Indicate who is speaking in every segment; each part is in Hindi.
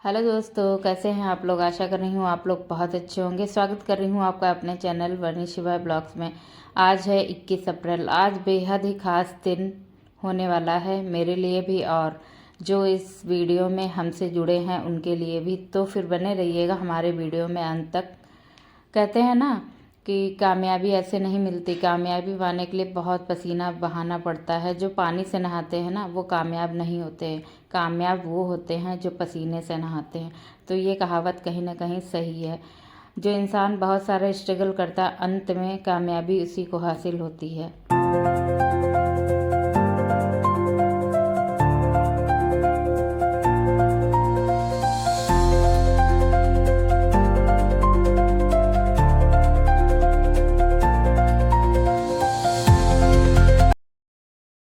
Speaker 1: हेलो दोस्तों, कैसे हैं आप लोग। आशा कर रही हूँ आप लोग बहुत अच्छे होंगे। स्वागत कर रही हूँ आपका अपने चैनल वर्णी शिवा ब्लॉग्स में। आज है 21 अप्रैल। आज बेहद ही खास दिन होने वाला है मेरे लिए भी और जो इस वीडियो में हमसे जुड़े हैं उनके लिए भी। तो फिर बने रहिएगा हमारे वीडियो में अंत तक। कहते हैं ना कि कामयाबी ऐसे नहीं मिलती, कामयाबी पाने के लिए बहुत पसीना बहाना पड़ता है। जो पानी से नहाते हैं ना वो कामयाब नहीं होते हैं, कामयाब वो होते हैं जो पसीने से नहाते हैं। तो ये कहावत कहीं ना कहीं सही है। जो इंसान बहुत सारा स्ट्रगल करता है अंत में कामयाबी उसी को हासिल होती है।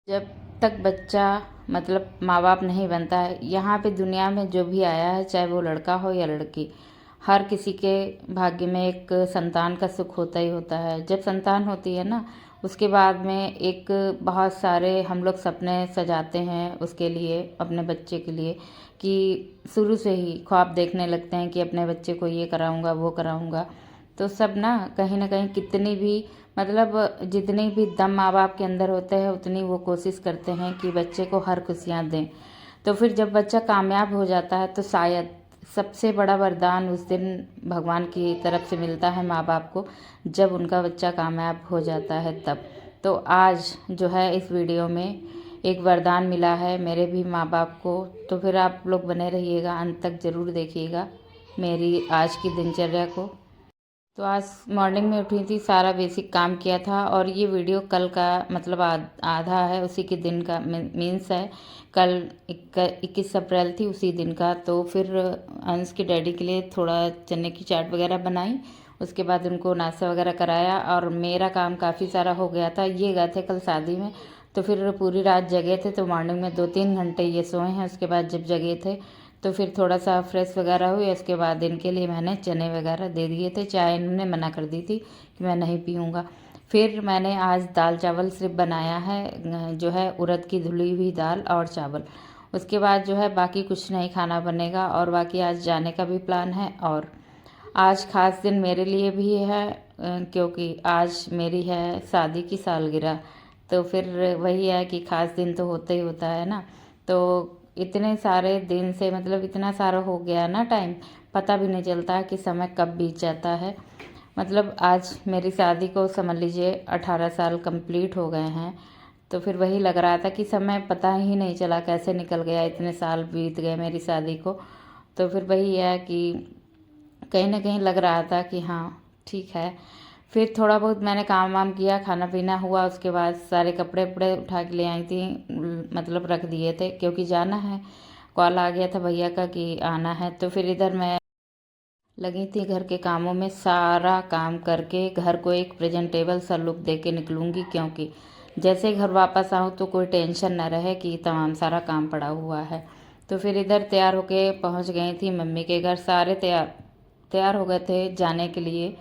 Speaker 1: जब तक बच्चा मतलब माँ बाप नहीं बनता है, यहाँ पे दुनिया में जो भी आया है, चाहे वो लड़का हो या लड़की, हर किसी के भाग्य में एक संतान का सुख होता ही होता है। जब संतान होती है ना, उसके बाद में एक बहुत सारे हम लोग सपने सजाते हैं उसके लिए, अपने बच्चे के लिए, कि शुरू से ही ख्वाब देखने लगते हैं कि अपने बच्चे को ये कराऊंगा वो कराऊंगा। तो सब ना कहीं कितनी भी मतलब जितनी भी दम माँ बाप के अंदर होते हैं उतनी वो कोशिश करते हैं कि बच्चे को हर खुशियाँ दें। तो फिर जब बच्चा कामयाब हो जाता है तो शायद सबसे बड़ा वरदान उस दिन भगवान की तरफ से मिलता है माँ बाप को, जब उनका बच्चा कामयाब हो जाता है तब। तो आज जो है इस वीडियो में एक वरदान मिला है मेरे भी माँ बाप को। तो फिर आप लोग बने रहिएगा, अंत तक ज़रूर देखिएगा मेरी आज की दिनचर्या को। तो आज मॉर्निंग में उठी थी, सारा बेसिक काम किया था और ये वीडियो कल का मतलब आधा है उसी के दिन का, मीन्स है कल 21 अप्रैल थी उसी दिन का। तो फिर अंश के डैडी के लिए थोड़ा चने की चाट वगैरह बनाई, उसके बाद उनको नाश्ता वगैरह कराया और मेरा काम काफ़ी सारा हो गया था। ये गए थे कल शादी में, तो फिर पूरी रात जगे थे, तो मॉर्निंग में 2-3 घंटे ये सोए हैं। उसके बाद जब जगे थे तो फिर थोड़ा सा फ्रेश वगैरह हुई, उसके बाद इनके लिए मैंने चने वगैरह दे दिए थे। चाय इन्होंने मना कर दी थी कि मैं नहीं पीऊँगा। फिर मैंने आज दाल चावल सिर्फ बनाया है, जो है उड़द की धुली हुई दाल और चावल। उसके बाद जो है बाकी कुछ नहीं खाना बनेगा और बाकी आज जाने का भी प्लान है। और आज ख़ास दिन मेरे लिए भी है, क्योंकि आज मेरी है शादी की सालगिरह। तो फिर वही है कि ख़ास दिन तो होता ही होता है ना। तो इतने सारे दिन से मतलब इतना सारा हो गया ना, टाइम पता भी नहीं चलता है कि समय कब बीत जाता है। मतलब आज मेरी शादी को समझ लीजिए 18 साल कंप्लीट हो गए हैं। तो फिर वही लग रहा था कि समय पता ही नहीं चला कैसे निकल गया, इतने साल बीत गए मेरी शादी को। तो फिर वही है कि कहीं ना कहीं लग रहा था कि हाँ ठीक है। फिर थोड़ा बहुत मैंने काम वाम किया, खाना पीना हुआ, उसके बाद सारे कपड़े वपड़े उठा के ले आई थी, मतलब रख दिए थे क्योंकि जाना है। कॉल आ गया था भैया का कि आना है। तो फिर इधर मैं लगी थी घर के कामों में, सारा काम करके घर को एक प्रेजेंटेबल सा लुक दे के निकलूँगी, क्योंकि जैसे घर वापस आऊँ तो कोई टेंशन ना रहे कि तमाम सारा काम पड़ा हुआ है। तो फिर इधर तैयार होके पहुँच गई थी मम्मी के घर। सारे तैयार तैयार हो गए थे जाने के लिए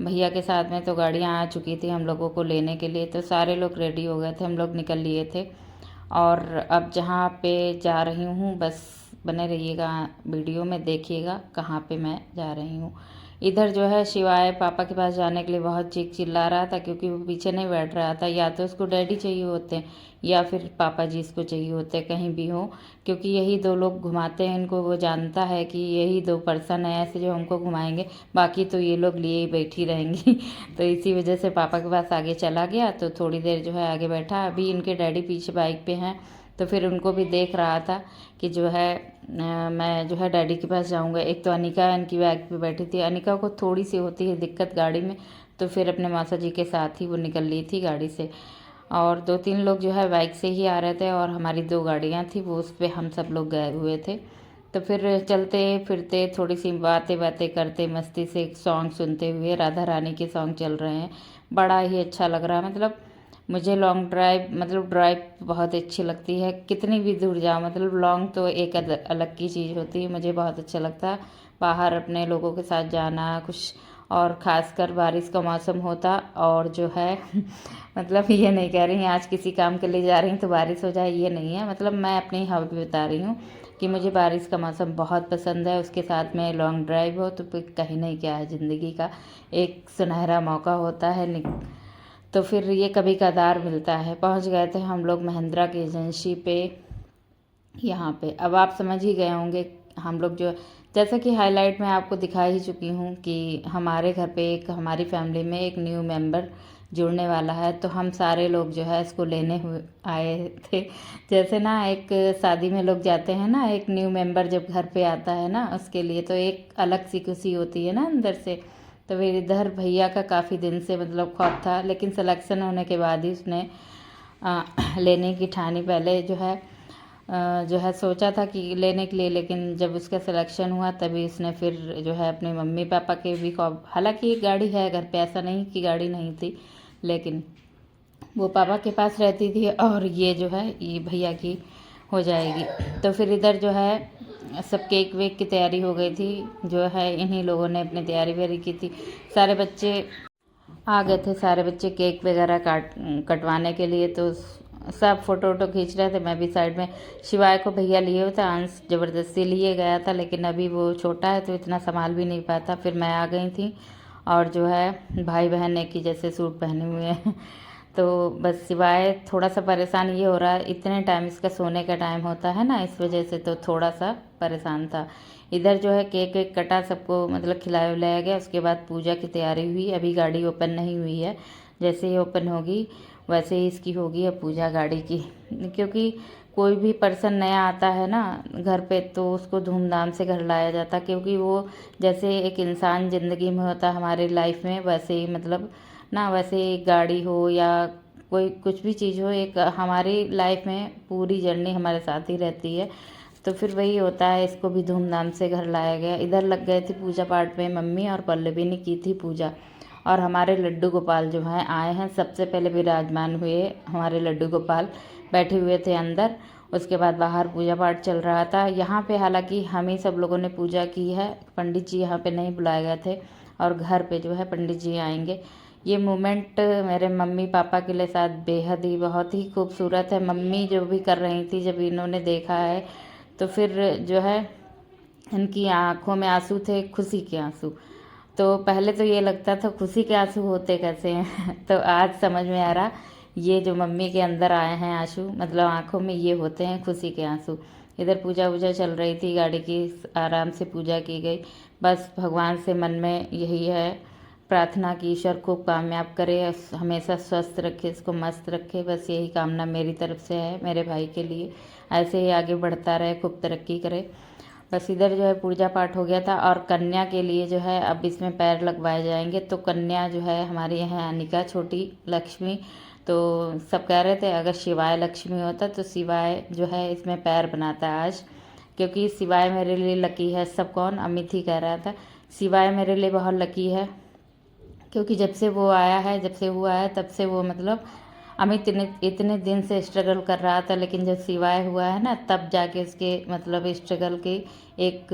Speaker 1: भैया के साथ में। तो गाड़ियाँ आ चुकी थी हम लोगों को लेने के लिए, तो सारे लोग रेडी हो गए थे, हम लोग निकल लिए थे। और अब जहाँ पे जा रही हूँ बस बने रहिएगा, वीडियो में देखिएगा कहाँ पे मैं जा रही हूँ। इधर जो है शिवाय पापा के पास जाने के लिए बहुत चीख चिल्ला रहा था, क्योंकि वो पीछे नहीं बैठ रहा था। या तो उसको डैडी चाहिए होते हैं या फिर पापा जी इसको चाहिए होते, कहीं भी हो, क्योंकि यही दो लोग घुमाते हैं इनको। वो जानता है कि यही दो पर्सन है ऐसे जो हमको घुमाएंगे, बाकी तो ये लोग लिए ही बैठी रहेंगी। तो इसी वजह से पापा के पास आगे चला गया, तो थोड़ी देर जो है आगे बैठा। अभी इनके डैडी पीछे बाइक पे हैं, तो फिर उनको भी देख रहा था कि जो है मैं जो है डैडी के पास जाऊंगा। एक तो अनिका इनकी बाइक पे बैठी थी, अनिका को थोड़ी सी होती है दिक्कत गाड़ी में, तो फिर अपने मासा जी के साथ ही वो निकल ली थी गाड़ी से। और 2-3 लोग जो है बाइक से ही आ रहे थे और हमारी 2 गाड़ियाँ थी, वो उस पर हम सब लोग गए हुए थे। तो फिर चलते फिरते थोड़ी सी बातें बातें करते मस्ती से एक सॉन्ग सुनते हुए, राधा रानी के सॉन्ग चल रहे हैं, बड़ा ही अच्छा लग रहा है। मतलब मुझे लॉन्ग ड्राइव मतलब ड्राइव बहुत अच्छी लगती है, कितनी भी दूर जाओ। मतलब लॉन्ग तो एक अलग की चीज़ होती है, मुझे बहुत अच्छा लगता है बाहर अपने लोगों के साथ जाना, कुछ और ख़ासकर बारिश का मौसम होता और जो है मतलब ये नहीं कह रही आज किसी काम के लिए जा रही हूँ तो बारिश हो जाए, ये नहीं है। मतलब मैं अपनी हॉबी बता रही हूँ कि मुझे बारिश का मौसम बहुत पसंद है। उसके साथ में लॉन्ग ड्राइव हो तो फिर कहीं नहीं, क्या है, ज़िंदगी का एक सुनहरा मौका होता है तो फिर ये कभी कदार मिलता है। पहुंच गए थे हम लोग महिंद्रा की एजेंसी पे यहाँ पे। अब आप समझ ही गए होंगे हम लोग जो, जैसा कि हाईलाइट में आपको दिखा ही चुकी हूँ कि हमारे घर पे एक, हमारी फैमिली में एक न्यू मेंबर जुड़ने वाला है। तो हम सारे लोग जो है इसको लेने हुए आए थे। जैसे ना एक शादी में लोग जाते हैं ना, एक न्यू मेंबर जब घर पे आता है ना, उसके लिए तो एक अलग सी खुशी होती है ना अंदर से। तो फिर इधर भैया का काफ़ी दिन से मतलब ख्वाब था, लेकिन सिलेक्शन होने के बाद ही उसने लेने की ठानी। पहले जो है सोचा था कि लेने के लिए, लेकिन जब उसका सिलेक्शन हुआ तभी उसने फिर जो है अपने मम्मी पापा के भी ख्वाब, हालांकि एक गाड़ी है घर पे, ऐसा नहीं कि गाड़ी नहीं थी, लेकिन वो पापा के पास रहती थी और ये जो है ये भैया की हो जाएगी। तो फिर इधर जो है सब केक वेक की तैयारी हो गई थी, जो है इन्हीं लोगों ने अपनी तैयारी वैयारी की थी। सारे बच्चे आ गए थे, सारे बच्चे केक वगैरह कटवाने के लिए। तो सब फ़ोटो वोटो खींच रहे थे, मैं भी साइड में। शिवाय को भैया लिए हुए थे, अंश ज़बरदस्ती लिए गया था, लेकिन अभी वो छोटा है तो इतना संभाल भी नहीं पाता। फिर मैं आ गई थी और जो है भाई बहन एक ही जैसे सूट पहने हुए हैं तो बस सिवाय थोड़ा सा परेशान ये हो रहा है, इतने टाइम इसका सोने का टाइम होता है ना, इस वजह से तो थोड़ा सा परेशान था। इधर जो है केक वेक कटा, सबको मतलब खिलाया विलाया गया। उसके बाद पूजा की तैयारी हुई। अभी गाड़ी ओपन नहीं हुई है, जैसे ही ओपन होगी वैसे ही इसकी होगी अब पूजा गाड़ी की। क्योंकि कोई भी पर्सन नया आता है ना घर पे तो उसको धूमधाम से घर लाया जाता, क्योंकि वो जैसे एक इंसान ज़िंदगी में होता है हमारी लाइफ में, वैसे ही मतलब ना, वैसे एक गाड़ी हो या कोई कुछ भी चीज़ हो, एक हमारी लाइफ में पूरी जर्नी हमारे साथ ही रहती है। तो फिर वही होता है, इसको भी धूमधाम से घर लाया गया। इधर लग गए थे पूजा पाठ में, मम्मी और पल्लवी ने की थी पूजा। और हमारे लड्डू गोपाल जो हैं आए हैं, सबसे पहले विराजमान हुए हमारे लड्डू गोपाल, बैठे हुए थे अंदर। उसके बाद बाहर पूजा पाठ चल रहा था। यहाँ पे हालांकि हम ही सब लोगों ने पूजा की है, पंडित जी यहाँ पे नहीं बुलाए गए थे, और घर पे जो है पंडित जी आएंगे। ये मोमेंट मेरे मम्मी पापा के लिए साथ बेहद ही बहुत ही खूबसूरत है। मम्मी जो भी कर रही थी, जब इन्होंने देखा है तो फिर जो है इनकी आंखों में आंसू थे, खुशी के आंसू। तो पहले तो ये लगता था खुशी के आंसू होते कैसे हैं तो आज समझ में आ रहा, ये जो मम्मी के अंदर आए हैं आंसू, मतलब आंखों में, ये होते हैं खुशी के आंसू। इधर पूजा वूजा चल रही थी गाड़ी की, आराम से पूजा की गई। बस भगवान से मन में यही है प्रार्थना की, ईश्वर को कामयाब करे, हमेशा स्वस्थ रखे, इसको मस्त रखे, बस यही कामना मेरी तरफ से है मेरे भाई के लिए। ऐसे ही आगे बढ़ता रहे, खूब तरक्की करे। बस इधर जो है पूजा पाठ हो गया था। और कन्या के लिए जो है अब इसमें पैर लगवाए जाएंगे। तो कन्या जो है हमारे यहाँ अनिका, छोटी लक्ष्मी, तो सब कह रहे थे अगर शिवाय लक्ष्मी होता तो शिवाय जो है इसमें पैर बनाता आज, क्योंकि शिवाय मेरे लिए लकी है। सब कौन, अमित ही कह रहा था, शिवाय मेरे लिए बहुत लकी है, क्योंकि जब से वो आया है, जब से हुआ है, तब से वो मतलब अमित इतने दिन से स्ट्रगल कर रहा था, लेकिन जब सिवाय हुआ है ना तब जाके उसके मतलब स्ट्रगल के एक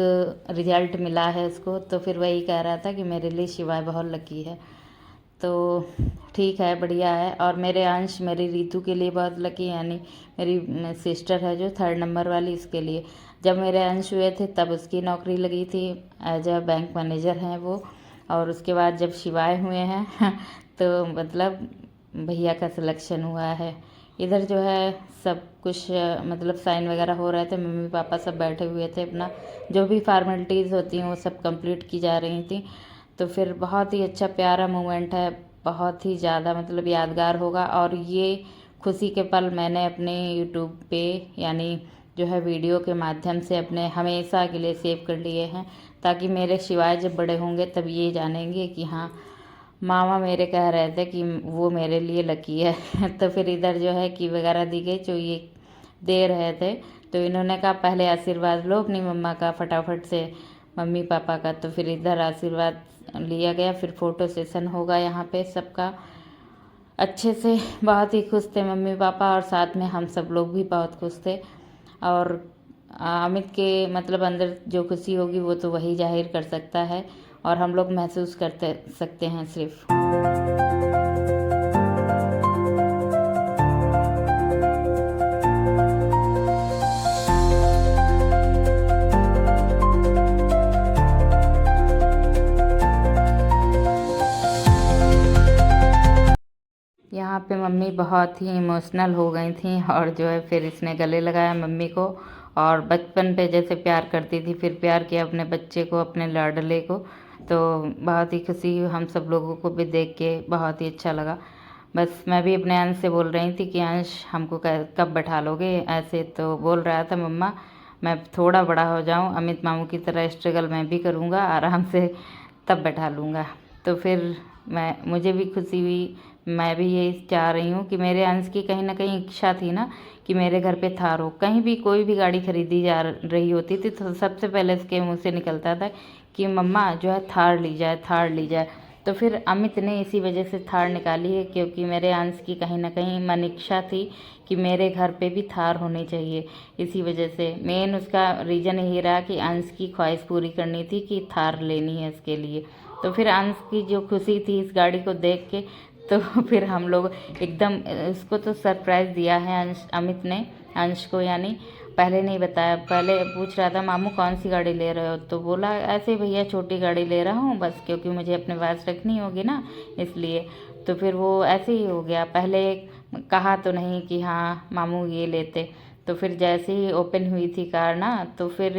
Speaker 1: रिजल्ट मिला है उसको। तो फिर वही कह रहा था कि मेरे लिए शिवाय बहुत लकी है। तो ठीक है, बढ़िया है। और मेरे अंश, मेरी रीतू के लिए बहुत लकी, यानी मेरी सिस्टर है जो 3rd नंबर वाली, उसके लिए जब मेरे अंश हुए थे तब उसकी नौकरी लगी थी, एज अ बैंक मैनेजर हैं वो। और उसके बाद जब शिवाय हुए हैं तो मतलब भैया का सिलेक्शन हुआ है। इधर जो है सब कुछ मतलब साइन वगैरह हो रहे थे, मम्मी पापा सब बैठे हुए थे, अपना जो भी फॉर्मेलिटीज़ होती हैं वो सब कंप्लीट की जा रही थी। तो फिर बहुत ही अच्छा प्यारा मोमेंट है, बहुत ही ज़्यादा मतलब यादगार होगा। और ये खुशी के पल मैंने अपने यूट्यूब पे, यानी जो है वीडियो के माध्यम से अपने हमेशा के लिए सेव कर लिए हैं, ताकि मेरे शिवाय जब बड़े होंगे तब ये जानेंगे कि हाँ, मामा मेरे कह रहे थे कि वो मेरे लिए लकी है तो फिर इधर जो है की वगैरह दी गई, जो ये दे रहे थे। तो इन्होंने कहा पहले आशीर्वाद लो अपनी मम्मा का फटाफट से, मम्मी पापा का। तो फिर इधर आशीर्वाद लिया गया, फिर फ़ोटो सेशन होगा यहाँ पे सबका अच्छे से। बहुत ही खुश थे मम्मी पापा, और साथ में हम सब लोग भी बहुत खुश थे। और अमित के मतलब अंदर जो खुशी होगी वो तो वही जाहिर कर सकता है। और हम लोग महसूस करते सकते हैं सिर्फ। यहाँ पे मम्मी बहुत ही इमोशनल हो गई थी और जो है फिर इसने गले लगाया मम्मी को, और बचपन पे जैसे प्यार करती थी फिर प्यार किया अपने बच्चे को, अपने लाडले को। तो बहुत ही खुशी हम सब लोगों को भी देख के बहुत ही अच्छा लगा। बस मैं भी अपने अंश से बोल रही थी कि अंश हमको कब बैठा लोगे ऐसे, तो बोल रहा था मम्मा मैं थोड़ा बड़ा हो जाऊँ, अमित मामू की तरह स्ट्रगल मैं भी करूँगा आराम से, तब बैठा लूँगा। तो फिर मुझे भी खुशी हुई। मैं भी यही चाह रही हूँ कि मेरे अंश की कहीं ना कहीं इच्छा थी ना कि मेरे घर पे थार हो। कहीं भी कोई भी गाड़ी खरीदी जा रही होती थी तो सबसे पहले उसके मुँह से निकलता था कि मम्मा जो है थार ली जाए, थार ली जाए। तो फिर अमित ने इसी वजह से थार निकाली है, क्योंकि मेरे अंश की कहीं ना कहीं मन इच्छा थी कि मेरे घर पे भी थार होनी चाहिए। इसी वजह से मेन उसका रीज़न यही रहा कि अंश की ख्वाहिश पूरी करनी थी कि थार लेनी है इसके लिए। तो फिर अंश की जो खुशी थी इस गाड़ी को देख के, तो फिर हम लोग एकदम उसको तो सरप्राइज़ दिया है अमित ने अंश को, यानी पहले नहीं बताया। पहले पूछ रहा था मामू कौन सी गाड़ी ले रहे हो, तो बोला ऐसे भैया छोटी गाड़ी ले रहा हूँ बस, क्योंकि मुझे अपने पास रखनी होगी ना इसलिए। तो फिर वो ऐसे ही हो गया, पहले कहा तो नहीं कि हाँ मामू ये लेते। तो फिर जैसे ही ओपन हुई थी कार ना, तो फिर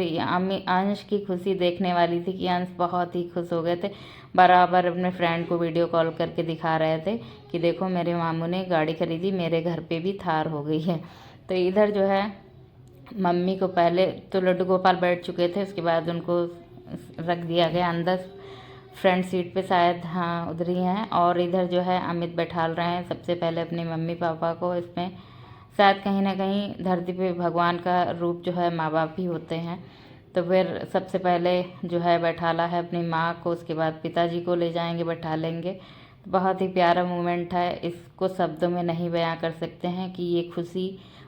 Speaker 1: अंश की खुशी देखने वाली थी कि अंश बहुत ही खुश हो गए थे। बराबर अपने फ्रेंड को वीडियो कॉल करके दिखा रहे थे कि देखो मेरे मामू ने गाड़ी खरीदी, मेरे घर पे भी थार हो गई है। तो इधर जो है मम्मी को पहले तो लड्डू गोपाल बैठ चुके थे, उसके बाद उनको रख दिया गया अंदर फ्रंट सीट पे, शायद हाँ उधर ही हैं। और इधर जो है अमित बैठाल रहे हैं सबसे पहले अपने मम्मी पापा को। इसमें शायद कहीं ना कहीं धरती पे भगवान का रूप जो है माँ बाप ही होते हैं। तो फिर सबसे पहले जो है बैठाला है अपनी माँ को, उसके बाद पिताजी को ले जाएंगे बैठा लेंगे। बहुत ही प्यारा मोमेंट है, इसको शब्दों में नहीं बयां कर सकते हैं कि ये खुशी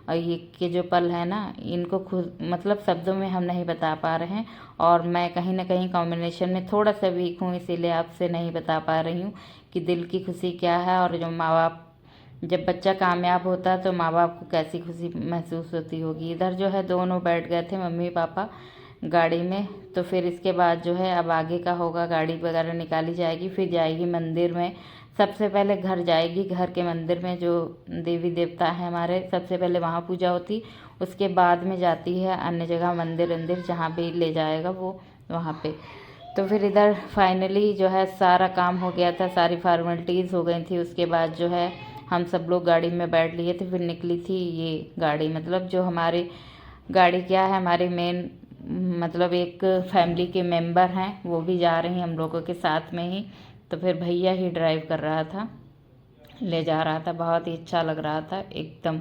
Speaker 1: और ये के जो पल है ना, इनको खुद मतलब शब्दों में हम नहीं बता पा रहे हैं। और मैं कहीं ना कहीं कॉम्बिनेशन में थोड़ा सा वीक हूँ, इसीलिए आपसे नहीं बता पा रही हूँ कि दिल की खुशी क्या है। और जो माँ बाप, जब बच्चा कामयाब होता है तो माँ बाप को कैसी खुशी महसूस होती होगी। इधर जो है दोनों बैठ गए थे मम्मी पापा गाड़ी में। तो फिर इसके बाद जो है अब आगे का होगा, गाड़ी वगैरह निकाली जाएगी, फिर जाएगी मंदिर में। सबसे पहले घर जाएगी, घर के मंदिर में जो देवी देवता है हमारे, सबसे पहले वहाँ पूजा होती, उसके बाद में जाती है अन्य जगह मंदिर अंदिर जहाँ भी ले जाएगा वो वहाँ पे। तो फिर इधर फाइनली जो है सारा काम हो गया था, सारी फॉर्मेलिटीज़ हो गई थी। उसके बाद जो है हम सब लोग गाड़ी में बैठ लिए थे, फिर निकली थी ये गाड़ी। मतलब जो हमारी गाड़ी क्या है, हमारी मेन मतलब एक फैमिली के मेंबर हैं वो भी जा रहे हैं हम लोगों के साथ में ही। तो फिर भैया ही ड्राइव कर रहा था, ले जा रहा था, बहुत ही अच्छा लग रहा था एकदम।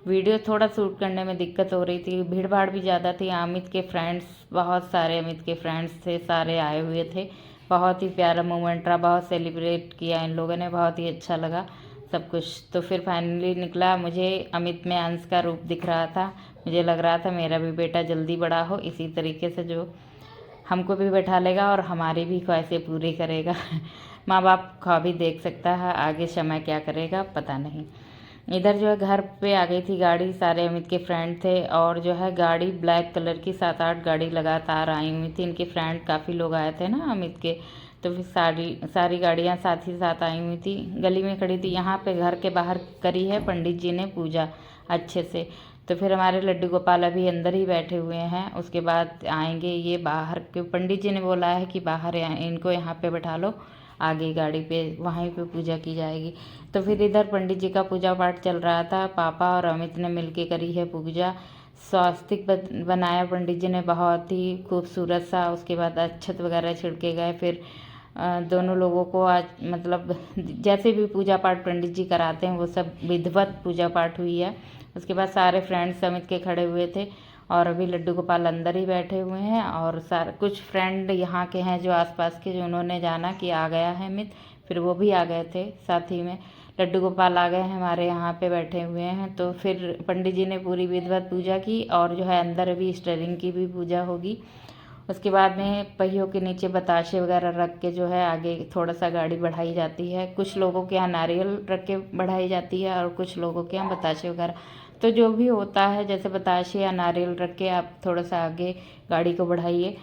Speaker 1: वीडियो थोड़ा शूट करने में दिक्कत हो रही थी, भीड़ भाड़ भी ज़्यादा थी। अमित के फ्रेंड्स, बहुत सारे अमित के फ्रेंड्स थे, सारे आए हुए थे। बहुत ही प्यारा मोमेंट रहा, बहुत सेलिब्रेट किया इन लोगों ने, बहुत ही अच्छा लगा सब कुछ। तो फिर फाइनली निकला, मुझे अमित में अंश का रूप दिख रहा था, मुझे लग रहा था मेरा भी बेटा जल्दी बड़ा हो, इसी तरीके से जो हमको भी बैठा लेगा और हमारी भी ख्वाहिशें पूरी करेगा। माँ बाप ख्वाब भी देख सकता है, आगे समय क्या करेगा पता नहीं। इधर जो है घर पे आ गई थी गाड़ी, सारे अमित के फ्रेंड थे। और जो है गाड़ी ब्लैक कलर की 7-8 गाड़ी लगातार आई हुई थी, इनके फ्रेंड काफ़ी लोग आए थे ना अमित के। तो फिर सारी गाड़ियाँ साथ ही साथ आई हुई थी, गली में खड़ी थी। यहाँ पे घर के बाहर करी है पंडित जी ने पूजा अच्छे से। तो फिर हमारे लड्डू गोपाल अभी अंदर ही बैठे हुए हैं, उसके बाद आएंगे ये बाहर के। पंडित जी ने बोला है कि बाहर इनको यहाँ पे बैठा लो, आगे गाड़ी पे वहीं पे पूजा की जाएगी। तो फिर इधर पंडित जी का पूजा पाठ चल रहा था, पापा और अमित ने मिलके करी है पूजा। स्वास्तिक बनाया पंडित जी ने बहुत ही खूबसूरत सा, उसके बाद अक्षत वगैरह छिड़के गए। फिर दोनों लोगों को आज मतलब जैसे भी पूजा पाठ पंडित जी कराते हैं वो सब विधिवत पूजा पाठ हुई है। उसके बाद सारे फ्रेंड्स समित के खड़े हुए थे और अभी लड्डू गोपाल अंदर ही बैठे हुए हैं। और सारे कुछ फ्रेंड यहाँ के हैं जो आसपास के, जो उन्होंने जाना कि आ गया है अमित, फिर वो भी आ गए थे साथ ही में। लड्डू गोपाल आ गए हैं हमारे यहाँ पे बैठे हुए हैं। तो फिर पंडित जी ने पूरी विधिवत पूजा की और जो है अंदर अभी स्टेरिंग की भी पूजा होगी। उसके बाद में पहियों के नीचे बताशे वगैरह रख के जो है आगे थोड़ा सा गाड़ी बढ़ाई जाती है। कुछ लोगों के यहाँ नारियल रख के बढ़ाई जाती है और कुछ लोगों के यहाँ बताशे वगैरह, तो जो भी होता है, जैसे बताशे या नारियल रख के आप थोड़ा सा आगे गाड़ी को बढ़ाइए।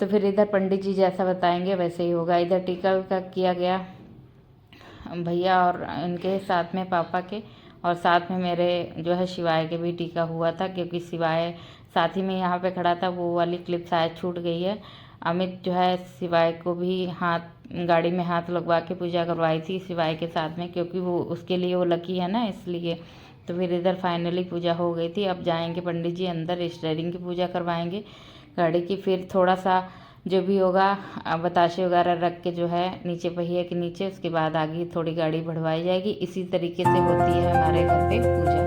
Speaker 1: तो फिर इधर पंडित जी जैसा बताएंगे वैसे ही होगा। इधर टीका का किया गया भैया और इनके साथ में पापा के, और साथ में मेरे जो है शिवाय के भी टीका हुआ था, क्योंकि शिवाय साथ ही में यहाँ पे खड़ा था। वो वाली क्लिप शायद छूट गई है। अमित जो है शिवाय को भी गाड़ी में हाथ लगवा के पूजा करवाई थी शिवाय के साथ में, क्योंकि वो उसके लिए वो लकी है ना, इसलिए। तो फिर इधर फाइनली पूजा हो गई थी। अब जाएंगे पंडित जी अंदर, स्टीयरिंग की पूजा करवाएंगे गाड़ी की। फिर थोड़ा सा जो भी होगा बताशे वगैरह रख के जो है नीचे पहिए के नीचे, उसके बाद आगे थोड़ी गाड़ी बढ़वाई जाएगी। इसी तरीके से होती है हमारे घर पे पूजा।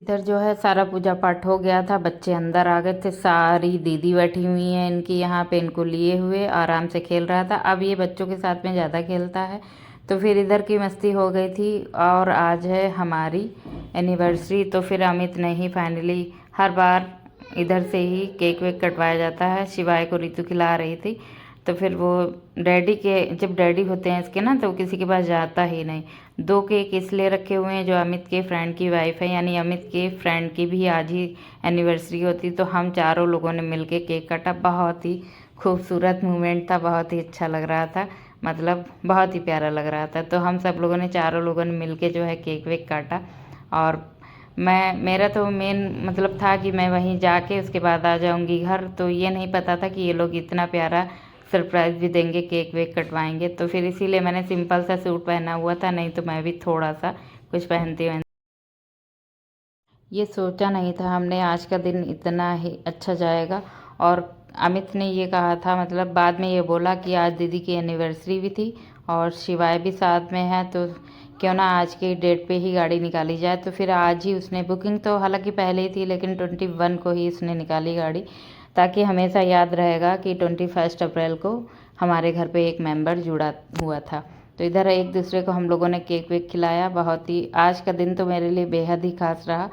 Speaker 1: इधर जो है सारा पूजा पाठ हो गया था, बच्चे अंदर आ गए थे। सारी दीदी बैठी हुई हैं इनकी यहाँ पे, इनको लिए हुए आराम से खेल रहा था। अब ये बच्चों के साथ में ज़्यादा खेलता है, तो फिर इधर की मस्ती हो गई थी। और आज है हमारी एनिवर्सरी, तो फिर अमित ने ही फाइनली, हर बार इधर से ही केक वेक कटवाया जाता है। शिवाय को ऋतु खिला रही थी, तो फिर वो जब डैडी होते हैं इसके ना, तो किसी के पास जाता ही नहीं। 2 केक इसलिए रखे हुए हैं, जो अमित के फ्रेंड की वाइफ है, यानी अमित के फ्रेंड की भी आज ही एनिवर्सरी होती, तो हम चारों लोगों ने मिलके केक काटा। बहुत ही खूबसूरत मोमेंट था, बहुत ही अच्छा लग रहा था, मतलब बहुत ही प्यारा लग रहा था। तो हम सब लोगों ने, चारों लोगों ने मिलके जो है केक वेक काटा। और मेरा तो मेन मतलब था कि मैं वहीं जाके उसके बाद आ जाऊंगी घर, तो ये नहीं पता था कि ये लोग इतना प्यारा सरप्राइज़ भी देंगे, केक वेक कटवाएंगे। तो फिर इसीलिए मैंने सिंपल सा सूट पहना हुआ था, नहीं तो मैं भी थोड़ा सा कुछ पहनती हूँ। ये सोचा नहीं था हमने आज का दिन इतना ही अच्छा जाएगा। और अमित ने ये कहा था, मतलब बाद में ये बोला कि आज दीदी की एनिवर्सरी भी थी और शिवाय भी साथ में है, तो क्यों ना आज की डेट पे ही गाड़ी निकाली जाए। तो फिर आज ही उसने, बुकिंग तो हालांकि पहले ही थी, लेकिन 21 को ही उसने निकाली गाड़ी, ताकि हमेशा याद रहेगा कि 21 अप्रैल को हमारे घर पे एक मेंबर जुड़ा हुआ था। तो इधर एक दूसरे को हम लोगों ने केक वेक खिलाया। बहुत ही आज का दिन तो मेरे लिए बेहद ही खास रहा।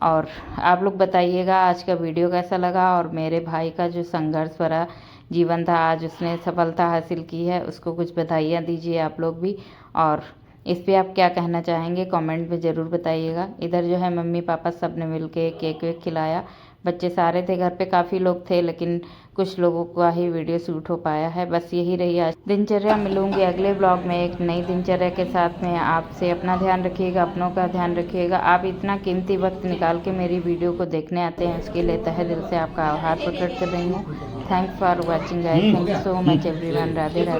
Speaker 1: और आप लोग बताइएगा आज का वीडियो कैसा लगा, और मेरे भाई का जो संघर्ष भरा जीवन था, आज उसने सफलता हासिल की है, उसको कुछ बधाइयाँ दीजिए आप लोग भी। और इस पे आप क्या कहना चाहेंगे कमेंट में ज़रूर बताइएगा। इधर जो है मम्मी पापा सब ने मिल के केक वेक खिलाया। बच्चे सारे थे घर पे, काफ़ी लोग थे, लेकिन कुछ लोगों का ही वीडियो शूट हो पाया है। बस यही रही आज दिनचर्या। मिलूंगी अगले ब्लॉग में एक नई दिनचर्या के साथ में। आपसे अपना ध्यान रखिएगा, अपनों का ध्यान रखिएगा। आप इतना कीमती वक्त निकाल के मेरी वीडियो को देखने आते हैं, उसके लिए तहे दिल से आपका आभार प्रकट कर रही हूँ। Thanks for watching guys, thank you so much everyone. Radhe Radhe.